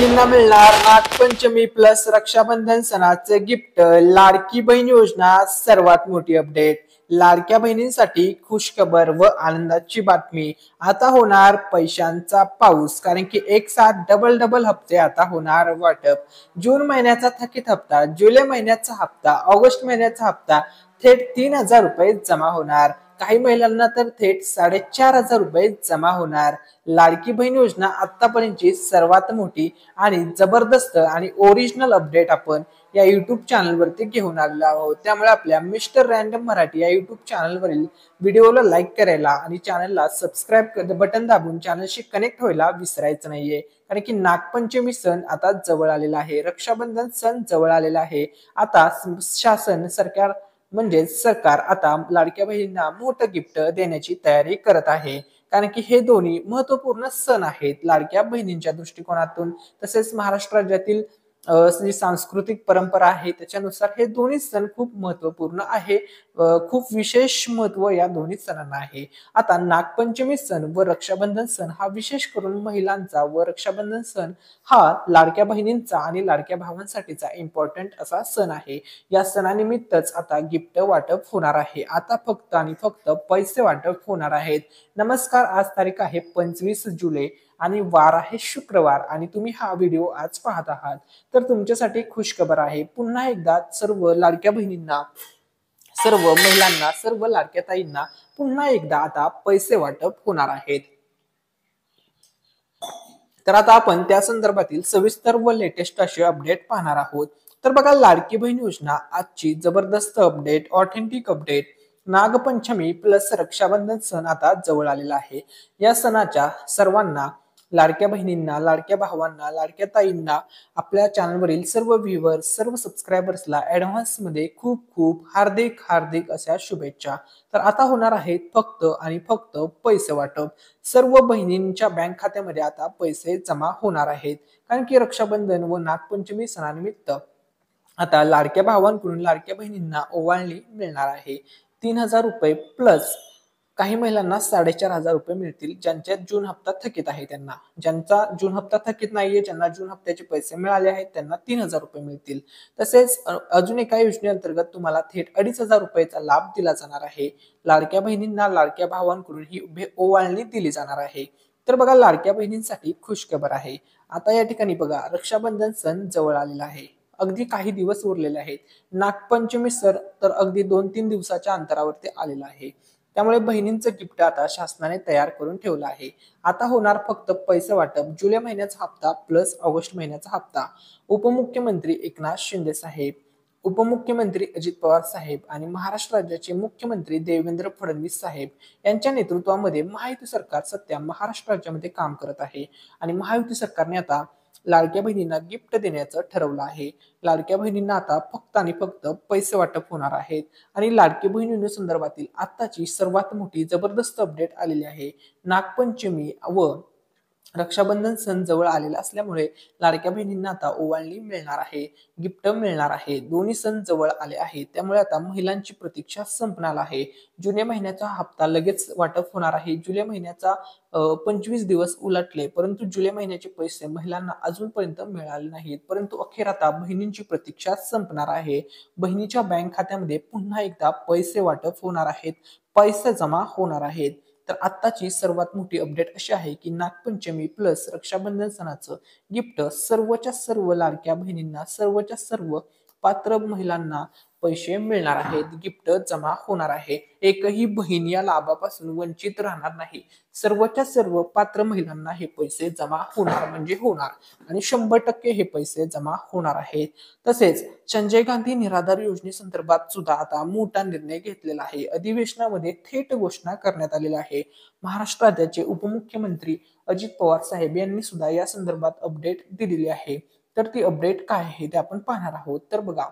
बहिणींना मिळणार नागपंचमी प्लस रक्षाबंधन सणाचे गिफ्ट। लाडकी बहीण योजना सर्वात मोठी अपडेट। लाडक्या बहिणींसाठी खुशखबर व आनंदाची बातमी। आता होणार पैशांचा पाऊस, कारण की एक साथ डबल हप्ते आता होणार वाटप। जून महिन्याचा थकीत हप्ता, जुलै महिन्याचा हप्ता, ऑगस्ट महिन्याचा हप्ता थेट 3000 रुपये जमा होणार। काही महिलांना तर थेट 4500 रुपये जमा होणार। लाडकी बहीण योजना आतापर्यंतची सर्वात मोठी आणि जबरदस्त आणि ओरिजिनल अपडेट आपण या युट्यूब चॅनल वरती घेऊन आलेलो आहोत। त्यामुळे आपल्या मिस्टर रँडम मराठी या युट्यूब चॅनल वरील व्हिडिओला लाईक करायला आणि चॅनलला सबस्क्राईब बटन दाबून चॅनलशी कनेक्ट व्हायला विसरायचं नाहीये। कारण की नागपंचमी सण आता जवळ आलेला आहे, रक्षाबंधन सण जवळ आलेला आहे। आता शासन सरकार आता लाडक्या बहिणींना मोठं गिफ्ट देण्याची तयारी करत आहे। कारण की हे दोन्ही महत्त्वपूर्ण सण आहेत लाडक्या बहिणींच्या दृष्टिकोनातून। तसेच महाराष्ट्र राज्यातील जी सांस्कृतिक परंपरा आहे त्याच्यानुसार हे दोन्ही सण खूप महत्त्वपूर्ण आहे। खूप विशेष महत्त्व या दोन्ही सणांना आहे। आता नागपंचमी सण व रक्षाबंधन सण हा विशेष करून महिलांचा व रक्षाबंधन सण हा लाडक्या बहिणींचा आणि लाडक्या भावांसाठीचा इम्पॉर्टंट असा सण आहे। या सणानिमित्तच आता गिफ्ट वाटप होणार आहे। आता फक्त आणि फक्त पैसे वाटप होणार आहेत। नमस्कार, आज तारीख आहे 25 जुलै आणि वार आहे शुक्रवार आणि तुम्ही हा व्हिडिओ आज पाहत आहात। तर तुमच्यासाठी खुशखबर आहे। पुन्हा एकदा सर्व लाडक्या बहिणींना, सर्व महिलांना, सर्व लाडक्या ताईंना पुन्हा एकदा आता पैसे वाटप होणार आहेत। तर आता आपण त्या संदर्भातील सविस्तर व लेटेस्ट असे अपडेट पाहणार आहोत। तर बघा, लाडकी बहीण योजना आजची जबरदस्त update, authentic update. Nagpanchami plus Rakshabandhan सण आता जवळ आलेला आहे। या सणाच्या सर्वांना, लाडक्या बहिणींना, लाडक्या भावांना, लाडक्या ताईंना, आपल्या चॅनलवरील सर्व व्ह्यूअर्स, सर्व सबस्क्रायबर्सला ऍडव्हान्स मध्ये खूप खूप हार्दिक अशा शुभेच्छा। तर आता होणार आहे फक्त आणि फक्त पैसे वाटप। सर्व बहिणींच्या बँक खात्यामध्ये आता पैसे जमा होणार आहेत। कारण की रक्षाबंधन व नागपंचमी सणानिमित्त आता लाडक्या भावांकडून लाडक्या बहिणींना ओवाळणी मिळणार आहे। 3000 रुपये प्लस काही महिलांना 4500 रुपये मिळतील, ज्यांच्या जून हप्ता थकीत आहे त्यांना। ज्यांचा जून हप्ता थकीत नाहीये, ज्यांना जून हप्त्याचे पैसे मिळाले आहेत त्यांना 3000 रुपये मिळतील। तसेच अजून एका योजनेअंतर्गत तुम्हाला थेट 2500 रुपयाचा लाभ दिला जाणार आहे। लाडक्या बहिणींना लाडक्या भावांकडून ही ओवाळणी दिली जाणार आहे। तर बघा, लाडक्या बहिणींसाठी खुशखबर आहे। आता या ठिकाणी बघा, रक्षाबंधन सण जवळ आलेला आहे, अगदी काही दिवस उरलेले आहेत। नागपंचमी सण तर अगदी 2-3 दिवसाच्या अंतरावरती आलेला आहे। त्यामुळे बहिणींचं गिफ्ट आता शासनाने तयार करून ठेवलं आहे। आता होणार फक्त पैसे वाटप। जुलै महिन्याचा हप्ता प्लस ऑगस्ट महिन्याचा हप्ता। उपमुख्यमंत्री एकनाथ शिंदे साहेब, उपमुख्यमंत्री अजित पवार साहेब आणि महाराष्ट्र राज्याचे मुख्यमंत्री देवेंद्र फडणवीस साहेब यांच्या नेतृत्वामध्ये महायुती सरकार सध्या महाराष्ट्र राज्यामध्ये काम करत आहे। आणि महायुती सरकारने आता लाडक्या बहिणींना गिफ्ट देण्याचं ठरवलं आहे। लाडक्या बहिणींना आता फक्त आणि फक्त पैसे वाटप होणार आहेत। आणि लाडकी बहीण योजने संदर्भातील आताची सर्वात मोठी जबरदस्त अपडेट आलेली आहे। नागपंचमी व रक्षाबंधन सण जवळ आलेला असल्यामुळे लाडक्या बहिणींना आता ओवाळणी मिळणार आहे, गिफ्ट मिळणार आहे। दोन्ही सण जवळ आले आहेत, त्यामुळे आता महिलांची प्रतीक्षा संपणार आहे। जुलै महिन्याचा हप्ता लगेच वाटप होणार आहे। जुलै महिन्याचा 25 दिवस उलटले, परंतु जुलै महिन्याचे पैसे महिलांना अजूनपर्यंत मिळाले नाहीत। परंतु अखेर आता बहिणींची प्रतीक्षा संपणार आहे। बहिणीच्या बँक खात्यामध्ये पुन्हा एकदा पैसे वाटप होणार आहेत, पैसे जमा होणार आहेत। तर आताची सर्वात मोठी अपडेट अशी आहे की नागपंचमी प्लस रक्षाबंधन सणाचं गिफ्ट सर्वच्या सर्व लाडक्या बहिणींना, सर्वच्या सर्व पात्र महिलांना पैसे मिळणार आहेत, गिफ्ट जमा होणार आहे। एकही बहीण या लाभापासून वंचित राहणार नाही। सर्वच्या सर्व पात्र महिलांना हे पैसे जमा होणार म्हणजे होणार आणि 100% हे पैसे जमा होणार आहेत। तसेच संजय गांधी निराधार योजनेसंदर्भात सुद्धा आता मोठा निर्णय घेतलेला आहे। अधिवेशनामध्ये थेट घोषणा करण्यात आलेली आहे। महाराष्ट्र राज्याचे उपमुख्यमंत्री अजित पवार साहेब यांनी सुद्धा या संदर्भात अपडेट दिलेली आहे। तर ती अपडेट काय आहे ते आपण पाहणार आहोत। तर बघा,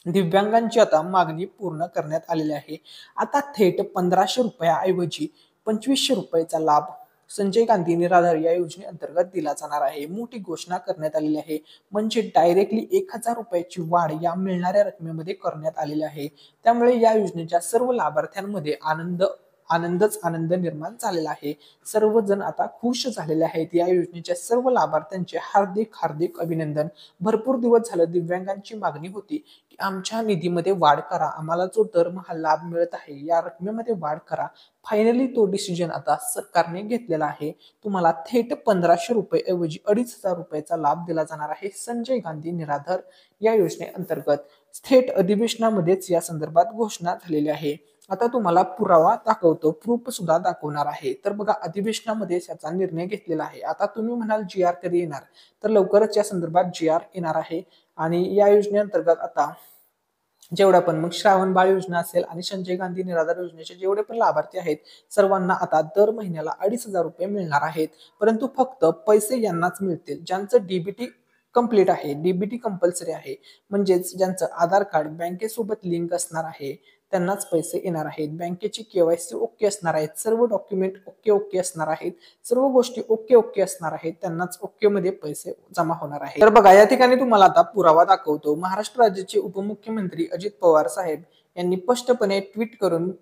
दिव्यांगांची आता मागणी पूर्ण करण्यात आलेली आहे। आता थेट 1500 रुपयाऐवजी 2500 रुपयाचा लाभ संजय गांधी निराधार या योजनेअंतर्गत दिला जाणार आहे। मोठी घोषणा करण्यात आलेली आहे। म्हणजे डायरेक्टली 1000 रुपयाची वाढ या मिळणाऱ्या रकमेमध्ये करण्यात आलेली आहे। त्यामुळे या योजनेच्या सर्व लाभार्थ्यांमध्ये आनंद आनंदच आनंद निर्माण झालेला आहे. सर्वजण आता खुश झालेले आहेत. या योजनेच्या सर्व लाभार्थ्यांचे हार्दिक हार्दिक अभिनंदन. भरपूर दिवस झालं दिव्यांगांची मागणी होती की आमच्या निधीमध्ये वाढ करा, आम्हाला जो दरमहा लाभ मिळत आहे या रकमेमध्ये वाढ करा. फायनली तो डिसिजन आता सरकारने घेतलेला आहे. तुम्हाला थेट 1500 रुपये ऐवजी 2500 रुपयाचा लाभ दिला जाणार आहे. संजय गांधी निराधार या योजनेअंतर्गत थेट अधिवेशनामध्येच या संदर्भात घोषणा झालेली आहे. आता तुम्हाला पुरावा दाखवतो, प्रूफ सुद्धा दाखवणार आहे. तर बघा अधिवेशनामध्ये याचा निर्णय घेतलेला आहे. आता तुम्ही म्हणाल जी आर कधी येणार, तर लवकरच या संदर्भात जी आर येणार आहे. आणि या योजनेअंतर्गत आता जेवढा पण मग श्रावण बाळ योजना असेल आणि संजय गांधी निराधार योजनेचे जेवढे पण लाभार्थी आहेत सर्वांना आता दर महिन्याला 2500 रुपये मिळणार आहेत. परंतु फक्त पैसे यांनाच मिळतील ज्यांचं डीबीटी कंप्लीट आहे, डीबीटी कंपल्सरी आहे. म्हणजेच ज्यांचं आधार कार्ड बँकेसोबत लिंक असणार आहे त्यांनाच पैसे येणार आहेत. बँकेची केवायसी ओके असणार आहेत, सर्व डॉक्युमेंट ओके ओके असणार आहेत, सर्व गोष्टी ओके ओके असणार आहेत, त्यांनाच ओके मध्ये पैसे जमा होणार आहेत. तर बघा या ठिकाणी तुम्हाला आता पुरावा दाखवतो. महाराष्ट्र राज्याचे उपमुख्यमंत्री अजित पवार साहेब यांनी स्पष्टपणे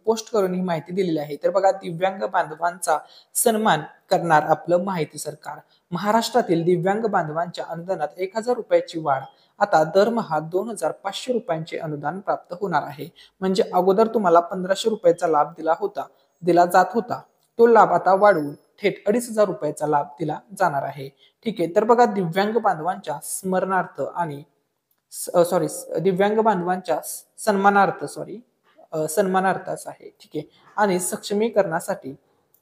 पोस्ट करून ही माहिती दिलेली आहे. तर बघा दिव्यांग बांधवांचा सन्मान करणार आपलं माहिती सरकार. महाराष्ट्रातील दिव्यांग बांधवांच्या अनुदानात 1000 रुपयाची वाढ. आता दरमहा 2500 रुपयांचे अनुदान प्राप्त होणार आहे. म्हणजे अगोदर तुम्हाला 1500 रुपयाचा लाभ दिला जात होता, तो लाभ आता वाढवून थेट 2500 रुपयाचा लाभ दिला जाणार आहे. ठीक आहे. तर बघा दिव्यांग बांधवांच्या स्मरणार्थ आणि दिव्यांग बांधवांच्या सन्मानार्थच आहे. ठीक आहे. आणि सक्षमीकरणासाठी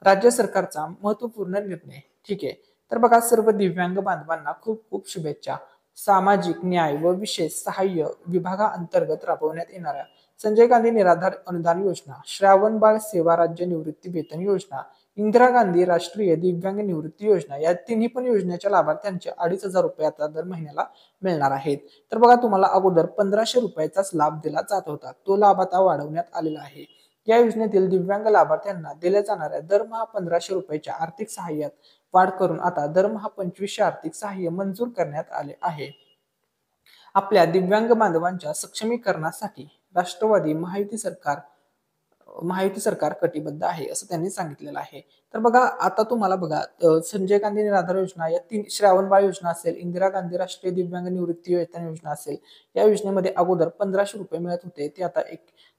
राज्य सरकारचा महत्वपूर्ण निर्णय. ठीक आहे. तर बघा सर्व दिव्यांग बांधवांना खूप खूप शुभेच्छा. सामाजिक न्याय व विशेष सहाय्य विभागाअंतर्गत राबवण्यात येणाऱ्या संजय गांधी निराधार अनुदान योजना, श्रावण बाळ सेवा राज्य निवृत्ती वेतन योजना, इंदिरा गांधी राष्ट्रीय दिव्यांग निवृत्ती योजना या तिन्ही पण योजनेच्या लाभार्थ्यांचे 2500 रुपये आता दर महिन्याला मिळणार आहेत. तर बघा तुम्हाला अगोदर 1500 रुपयाचाच लाभ दिला जात होता, तो लाभ आता वाढवण्यात आलेला आहे. या योजनेतील दिव्यांग लाभार्थ्यांना दिल्या जाणाऱ्या दरमहा 1500 रुपयाच्या आर्थिक सहाय्यात वाढ करून आता दरमहा 2500 आर्थिक सहाय्य मंजूर करण्यात आले आहे. आपल्या दिव्यांग बांधवांच्या सक्षमीकरणासाठी राष्ट्रवादी महायुती सरकार कटिबद्ध आहे असं त्यांनी सांगितलेलं आहे. तर बघा आता तुम्हाला बघा संजय गांधी निराधार योजना या 3 श्रावण बाळ योजना असेल, इंदिरा गांधी राष्ट्रीय दिव्यांग निवृत्ती वेतन योजना असेल, या योजनेमध्ये अगोदर 1500 रुपये मिळत होते, ते आता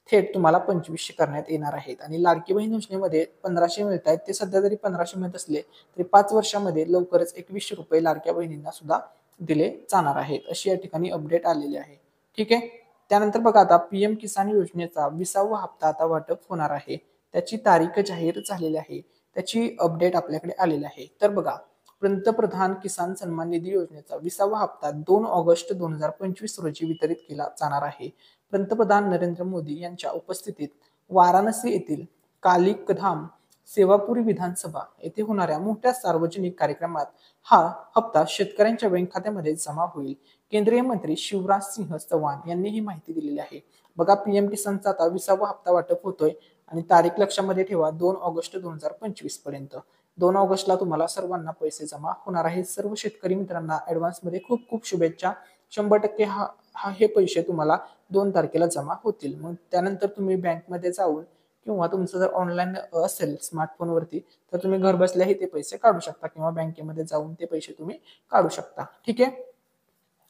थेट तुम्हाला 2500 करण्यात येणार आहेत. आणि लाडकी बहीण योजनेमध्ये 1500 मिळत आहेत, ते सध्या जरी 1500 मिळत असले तरी 5 वर्षामध्ये लवकरच 2100 रुपये लाडक्या बहिणींना सुद्धा दिले जाणार आहेत अशी या ठिकाणी अपडेट आलेली आहे. ठीक आहे. त्यानंतर बघा आता पीएम किसान योजनेचा 20वा हप्ता आता वाटप होणार आहे. त्याची तारीख जाहीर झालेली आहे, त्याची अपडेट आपल्याकडे आलेली आहे. तर बघा पंतप्रधान किसान सन्मान निधी योजनेचा 20वा हप्ता 2 ऑगस्ट 2025 रोजी वितरित केला जाणार आहे. पंतप्रधान नरेंद्र मोदी यांच्या उपस्थितीत वाराणसी येथील कालिकधाम सेवापुरी विधानसभा येथे होणाऱ्या मोठ्या सार्वजनिक कार्यक्रमात हा हप्ता शेतकऱ्यांच्या बँक खात्यामध्ये जमा होईल. केंद्रीय मंत्री शिवराज सिंह चौहान यांनी ही माहिती दिलेली आहे. बघा पीएम किसानचा आता 20वा हप्ता वाटप होतोय आणि तारीख लक्षामध्ये ठेवा 2 ऑगस्ट 2025 पर्यंत. 2 ऑगस्टला तुम्हाला सर्वांना पैसे जमा होणार आहेत. सर्व शेतकरी मित्रांना ऍडव्हान्स मध्ये खूप खूप शुभेच्छा. 100% हे पैसे तुम्हाला 2 तारखेला जमा होतील. मग त्यानंतर तुम्ही बँकमध्ये जाऊन किंवा तुमचं जर ऑनलाईन असेल स्मार्टफोनवरती तर तुम्ही घर बसल्याही ते पैसे काढू शकता किंवा बँकेमध्ये जाऊन ते पैसे तुम्ही काढू शकता. ठीक आहे.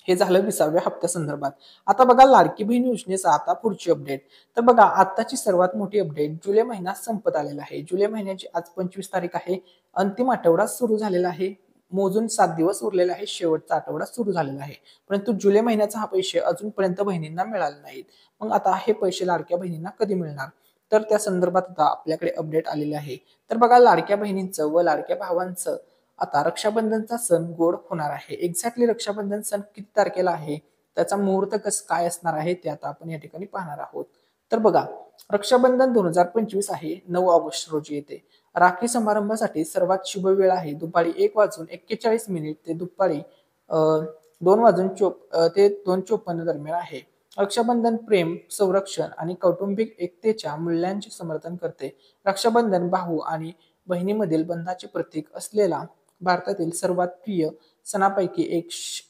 हे झालं 20व्या हप्त्या संदर्भात. आता बघा लाडकी बहीण योजनेचा आता पुढची अपडेट. तर बघा आताची सर्वात मोठी अपडेट, जुलै महिना संपत आलेला आहे. जुलै महिन्याची आज 25 तारीख आहे. अंतिम आठवडा सुरू झालेला आहे. मोजून 7 दिवस उरलेले आहे. शेवटचा आठवडा सुरू झालेला आहे. परंतु जुलै महिन्याचा हा पैसे अजूनपर्यंत बहिणींना मिळाले नाहीत. मग आता हे पैसे लाडक्या बहिणींना कधी मिळणार, तर त्या संदर्भात आता आपल्याकडे अपडेट आलेले आहे. तर बघा लाडक्या बहिणींचं व लाडक्या भावांचं आता रक्षाबंधनचा सण गोड होणार आहे. एक्झॅक्टली रक्षाबंधन सण किती तारखेला आहे, त्याचा मुहूर्त काय असणार आहे ते आता आपण या ठिकाणी पाहणार आहोत. तर बघा रक्षाबंधन 2025 आहे, 9 ऑगस्ट रोजी येते. राखी समारंभासाठी सर्वात शुभ वेळ आहे दुपारी 1:41 ते दुपारी 2:54 दरम्यान आहे. रक्षाबंधन प्रेम, संरक्षण आणि कौटुंबिक एकतेच्या मूल्यांचे समर्थन करते. रक्षाबंधन भाऊ आणि बहिणीमधील बंधाचे प्रतीक असलेला भारतातील सर्वात प्रिय सणापैकी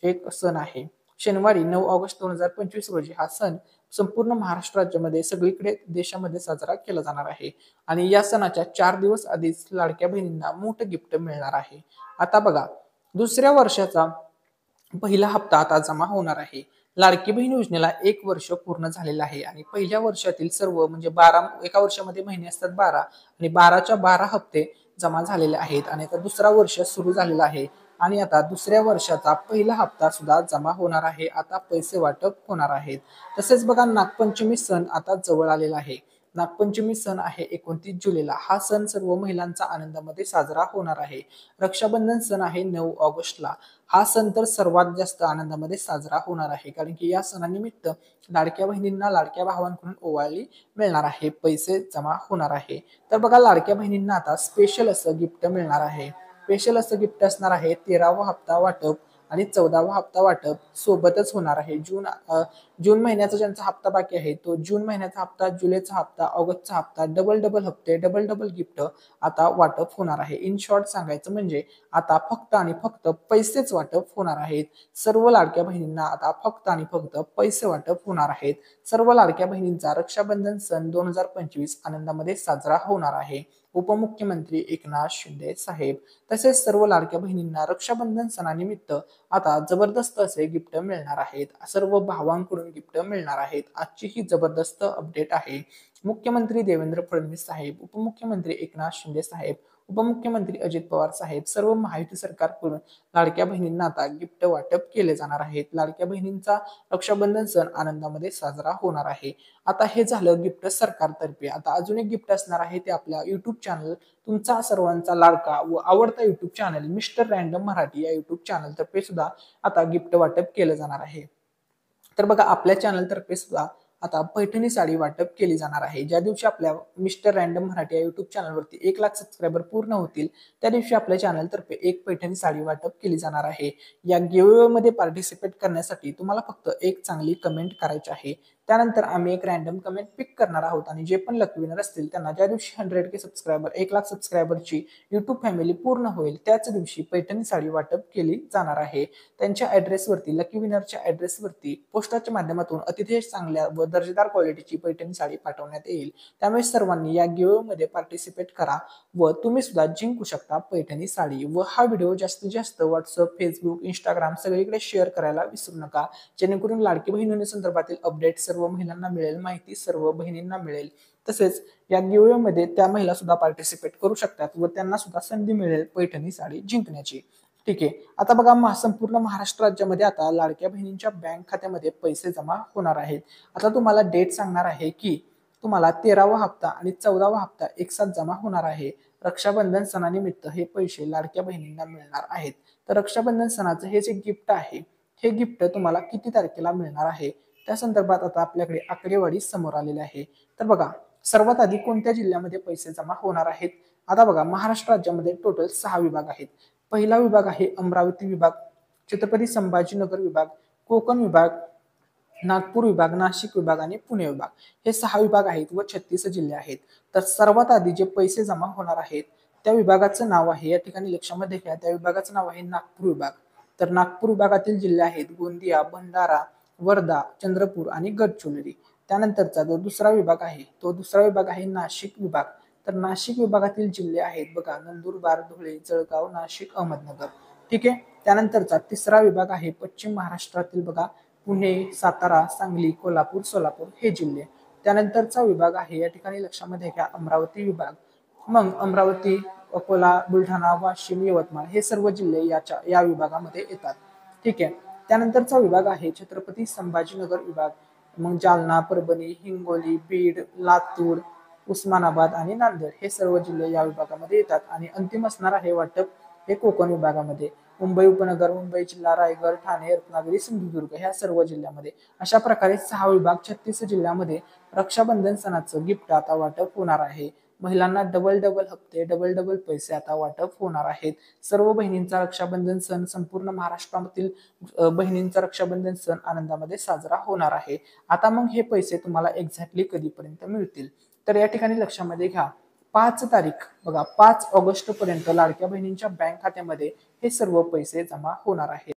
एक सण आहे. शनिवारी 9 ऑगस्ट 2025 रोजी हा सण संपूर्ण महाराष्ट्र राज्यामध्ये सगळीकडे देशामध्ये साजरा केला जाणार आहे आणि या सणाच्या 4 दिवस आधीच लाडक्या बहिणींना मोठं गिफ्ट मिळणार आहे. आता बघा, दुसऱ्या वर्षाचा पहिला हप्ता आता जमा होणार आहे. लाडकी बहीण योजनेला 1 वर्ष पूर्ण झालेलं आहे आणि पहिल्या वर्षातील सर्व म्हणजे 12 एका वर्षामध्ये महिने असतात 12 आणि 12च्या 12 हप्ते जमा झालेले आहेत आणि आता दुसरा वर्ष सुरू झालेला आहे आणि आता दुसऱ्या वर्षाचा पहिला हप्ता सुद्धा जमा होणार आहे. आता पैसे वाटप होणार आहेत. तसेच बघा, नागपंचमी सण आता जवळ आलेला आहे. नागपंचमी सण आहे 29 जुलैला. हा सण सर्व महिलांचा आनंदामध्ये साजरा होणार आहे. रक्षाबंधन सण आहे 9 ऑगस्टला. हा सण तर सर्वात जास्त आनंदामध्ये साजरा होणार आहे, कारण की या सणानिमित्त लाडक्या बहिणींना लाडक्या भावांकडून ओवाळी मिळणार आहे, पैसे जमा होणार आहे. तर बघा, लाडक्या बहिणींना आता स्पेशल असं गिफ्ट मिळणार आहे. स्पेशल असं गिफ्ट असणार आहे. 13वा हप्ता वाटप आणि 14वा हप्ता वाटप सोबतच होणार आहे. जून महिन्याचा ज्यांचा हप्ता बाकी आहे तो जून महिन्याचा हप्ता, जुलैचा हप्ता, ऑगस्टचा हप्ता, डबल डबल हप्ते, डबल डबल गिफ्ट आता वाटप होणार आहे. इन शॉर्ट सांगायचं म्हणजे आता फक्त आणि फक्त पैसेच वाटप होणार आहेत. सर्व लाडक्या बहिणींना आता फक्त आणि फक्त पैसे वाटप होणार आहेत. सर्व लाडक्या बहिणींचा रक्षाबंधन सण 2025 आनंदामध्ये साजरा होणार आहे. उपमुख्यमंत्री एकनाथ शिंदे साहेब तसेच सर्व लाडक्या बहिणींना रक्षाबंधन सणानिमित्त आता जबरदस्त असे गिफ्ट मिळणार आहेत. सर्व भावांकडून गिफ्ट मिळणार आहेत. आजची ही जबरदस्त अपडेट आहे. मुख्यमंत्री देवेंद्र फडणवीस साहेब, उपमुख्यमंत्री एकनाथ शिंदे साहेब, उपमुख्यमंत्री अजित पवार साहेब, सर्व महायुती सरकारकडून लाडक्या बहिणींना आता गिफ्ट वाटप केले जाणार आहेत. लाडक्या बहिणींचा रक्षाबंधन सण आनंदामध्ये साजरा होणार आहे. आता हे झालं गिफ्ट सरकारतर्फे. आता अजून एक गिफ्ट असणार आहे, ते आपल्या युट्यूब चॅनल, तुमचा सर्वांचा लाडका व आवडता YouTube channel mister random Marathi या युट्यूब चॅनल तर्फे सुद्धा आता गिफ्ट वाटप केलं जाणार आहे. तर बघा, आपल्या चॅनल तर्फे सुद्धा आता पैठणी साडी वाटप केली जाणार आहे. ज्या दिवशी आपल्या मिस्टर रँडम मराठी या युट्यूब चॅनलवरती 1 लाख सबस्क्रायबर पूर्ण होतील त्या दिवशी आपल्या चॅनल तर्फे एक पैठणी साडी वाटप केली जाणार आहे. या गिव्हअवे मध्ये पार्टिसिपेट करण्यासाठी तुम्हाला फक्त एक चांगली कमेंट करायची आहे. त्यानंतर आम्ही एक रँडम कमेंट पिक करणार आहोत आणि जे पण लकी विनर असतील त्यांना ज्या दिवशी 100K सबस्क्रायबर 1 लाख सबस्क्रायबरची युट्यूब फॅमिली पूर्ण होईल त्याच दिवशी पैठणी साडी वाटप केली जाणार आहे. त्यांच्या ऍड्रेसवरती, लकी विनरच्या ऍड्रेसवरती पोस्टाच्या माध्यमातून अतिशय चांगल्या व दर्जेदार क्वालिटीची पैठणी साडी पाठवण्यात येईल. त्यामुळे सर्वांनी या गिव्हअवे मध्ये पार्टिसिपेट करा व तुम्ही सुद्धा जिंकू शकता पैठणी साडी. व हा व्हिडिओ जास्तीत जास्त व्हॉट्सअप, फेसबुक, इंस्टाग्राम सगळीकडे शेअर करायला विसरू नका, जेणेकरून लाडकी बहिणी संदर्भातील अपडेट सर्व महिलांना मिळेल, माहिती सर्व बहिणींना मिळेल. तसेच या गिव्हअवे मध्ये त्या महिला सुद्धा पार्टिसिपेट करू शकतात व त्यांना सुद्धा संधी मिळेल पैठणी साडी जिंकण्याची. ठीक आहे. आता बघा, संपूर्ण महाराष्ट्र राज्यामध्ये आता लाडक्या बहिणींच्या बँक खात्यामध्ये पैसे जमा होणार आहेत. आता तुम्हाला डेट सांगणार आहे की तुम्हाला 13वा हप्ता आणि 14वा हप्ता एक साथ जमा होणार आहे. रक्षाबंधन सणानिमित्त हे पैसे लाडक्या बहिणींना मिळणार आहेत. तर रक्षाबंधन सणाचं हे जे गिफ्ट आहे, हे गिफ्ट तुम्हाला किती तारखेला मिळणार आहे त्या संदर्भात आता आपल्याकडे आकडेवारी समोर आलेली आहे. तर बघा, सर्वात आधी कोणत्या जिल्ह्यामध्ये पैसे जमा होणार आहेत. आता बघा, महाराष्ट्र राज्यामध्ये टोटल 6 विभाग आहेत. पहिला विभाग आहे अमरावती विभाग, छत्रपती संभाजीनगर विभाग, कोकण विभाग, नागपूर विभाग, नाशिक विभाग आणि पुणे विभाग. हे 6 विभाग आहेत व 36 जिल्हे आहेत. तर सर्वात आधी जे पैसे जमा होणार आहेत त्या विभागाचं नाव आहे, या ठिकाणी लक्षामध्ये घ्या, त्या विभागाचं नाव आहे नागपूर विभाग. तर नागपूर विभागातील जिल्हे आहेत गोंदिया, भंडारा, वर्धा, चंद्रपूर आणि गडचिरोली. त्यानंतरचा जो दुसरा विभाग आहे तो दुसरा विभाग आहे नाशिक विभाग. तर नाशिक विभागातील जिल्हे आहेत बघा नंदुरबार, धुळे, जळगाव, नाशिक, अहमदनगर. ठीक आहे. त्यानंतरचा तिसरा विभाग आहे पश्चिम महाराष्ट्रातील बघा पुणे, सातारा, सांगली, कोल्हापूर, सोलापूर हे जिल्हे. त्यानंतरचा विभाग आहे, या ठिकाणी लक्षामध्ये घ्या, अमरावती विभाग. मग अमरावती, अकोला, बुलढाणा, वाशिम, यवतमाळ हे सर्व जिल्हे या विभागामध्ये येतात. ठीक आहे. त्यानंतरचा विभाग आहे छत्रपती संभाजीनगर विभाग. मग जालना, परभणी, हिंगोली, बीड, लातूर, उस्मानाबाद आणि नांदेड हे सर्व जिल्हे या विभागामध्ये येतात. आणि अंतिम असणार आहे वाटप हे कोकण विभागामध्ये. मुंबई उपनगर, मुंबई जिल्हा, रायगड, ठाणे, रत्नागिरी, सिंधुदुर्ग ह्या सर्व जिल्ह्यामध्ये. अशा प्रकारे 6 विभाग 36 जिल्ह्यामध्ये रक्षाबंधन सणाचं गिफ्ट आता वाटप होणार आहे. महिलांना डबल डबल हप्ते, डबल डबल पैसे आता वाटप होणार आहेत. सर्व बहिणींचा रक्षाबंधन सण, संपूर्ण महाराष्ट्रातील बहिणींचा रक्षाबंधन सण आनंदामध्ये साजरा होणार आहे. आता मग हे पैसे तुम्हाला एक्झॅक्टली कधीपर्यंत मिळतील तर या ठिकाणी लक्षामध्ये घ्या, 5 तारीख बघा 5 ऑगस्ट पर्यंत लाडक्या बहिणींच्या बँक खात्यामध्ये हे सर्व पैसे जमा होणार आहेत.